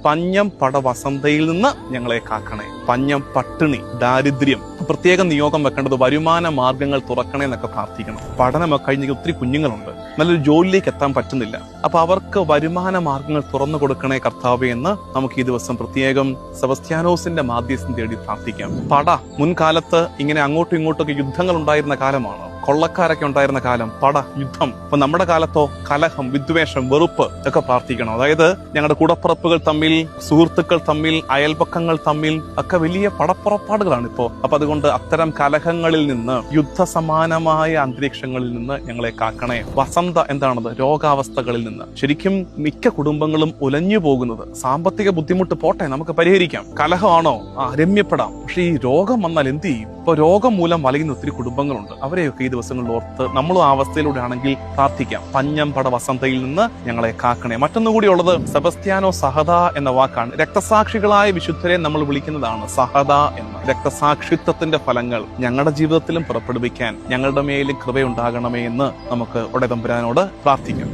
പഞ്ഞം പടവസന്തയിൽ നിന്ന് ഞങ്ങളെ കാക്കണേ. പഞ്ഞം പട്ടിണി, ദാരിദ്ര്യം, പ്രത്യേക നിയോഗം വെക്കേണ്ടത് വരുമാന മാർഗങ്ങൾ തുറക്കണേ എന്നൊക്കെ പ്രാർത്ഥിക്കണം. പഠനമൊക്കെ കഴിഞ്ഞ ഒത്തിരി കുഞ്ഞുങ്ങളുണ്ട്, നല്ലൊരു ജോലിയിലേക്ക് എത്താൻ പറ്റുന്നില്ല. അപ്പൊ അവർക്ക് വരുമാന മാർഗങ്ങൾ തുറന്നു കൊടുക്കണേ കർത്താവേ എന്ന് നമുക്ക് ഈ ദിവസം പ്രത്യേകം സെബസ്ത്യാനോസിന്റെ മാധ്യസ്ഥം തേടി പ്രാർത്ഥിക്കാം. മുൻകാലത്ത് ഇങ്ങനെ അങ്ങോട്ടും ഇങ്ങോട്ടൊക്കെ യുദ്ധങ്ങൾ ഉണ്ടായിരുന്ന കാലമാണ്, കൊള്ളക്കാരൊക്കെ ഉണ്ടായിരുന്ന കാലം, യുദ്ധം. അപ്പൊ നമ്മുടെ കാലത്തോ കലഹം, വിദ്വേഷം, വെറുപ്പ് ഒക്കെ പ്രാർത്ഥിക്കണം. അതായത് ഞങ്ങളുടെ കൂടപ്പുറപ്പുകൾ തമ്മിൽ, സുഹൃത്തുക്കൾ തമ്മിൽ, അയൽപക്കങ്ങൾ തമ്മിൽ ഒക്കെ വലിയ പടപ്പുറപ്പാടുകളാണ് ഇപ്പോ. അപ്പൊ അതുകൊണ്ട് അത്തരം കലഹങ്ങളിൽ നിന്ന്, യുദ്ധസമാനമായ അന്തരീക്ഷങ്ങളിൽ നിന്ന് ഞങ്ങളെ കാക്കണേ. വസന്ത എന്താണത്? രോഗാവസ്ഥകളിൽ നിന്ന്. ശരിക്കും മിക്ക കുടുംബങ്ങളും ഉലഞ്ഞു പോകുന്നത്, സാമ്പത്തിക ബുദ്ധിമുട്ട് പോട്ടെ, നമുക്ക് പരിഹരിക്കാം. കലഹമാണോ? രമ്യപ്പെടാം. പക്ഷെ ഈ രോഗം വന്നാൽ എന്ത് ചെയ്യും? ഇപ്പൊ രോഗം മൂലം വലയുന്ന ഒത്തിരി കുടുംബങ്ങളുണ്ട്. അവരെയൊക്കെ ഈ ദിവസങ്ങളിൽ ഓർത്ത് നമ്മളും ആ അവസ്ഥയിലൂടെ ആണെങ്കിൽ പ്രാർത്ഥിക്കാം. പഞ്ഞം പട വസന്തയിൽ നിന്ന് ഞങ്ങളെ കാക്കണേ. മറ്റൊന്നുകൂടി ഉള്ളത് സെബസ്ത്യാനോ സഹദ എന്ന വാക്കാണ്. രക്തസാക്ഷികളായ വിശുദ്ധരെ നമ്മൾ വിളിക്കുന്നതാണ് സഹദ എന്ന്. രക്തസാക്ഷിത്വത്തിന്റെ ഫലങ്ങൾ ഞങ്ങളുടെ ജീവിതത്തിലും പുറപ്പെടുവിക്കാൻ ഞങ്ങളുടെ മേലും കൃപയുണ്ടാകണമേ എന്ന് നമുക്ക് ഉടയതമ്പുരാനോട് പ്രാർത്ഥിക്കാം.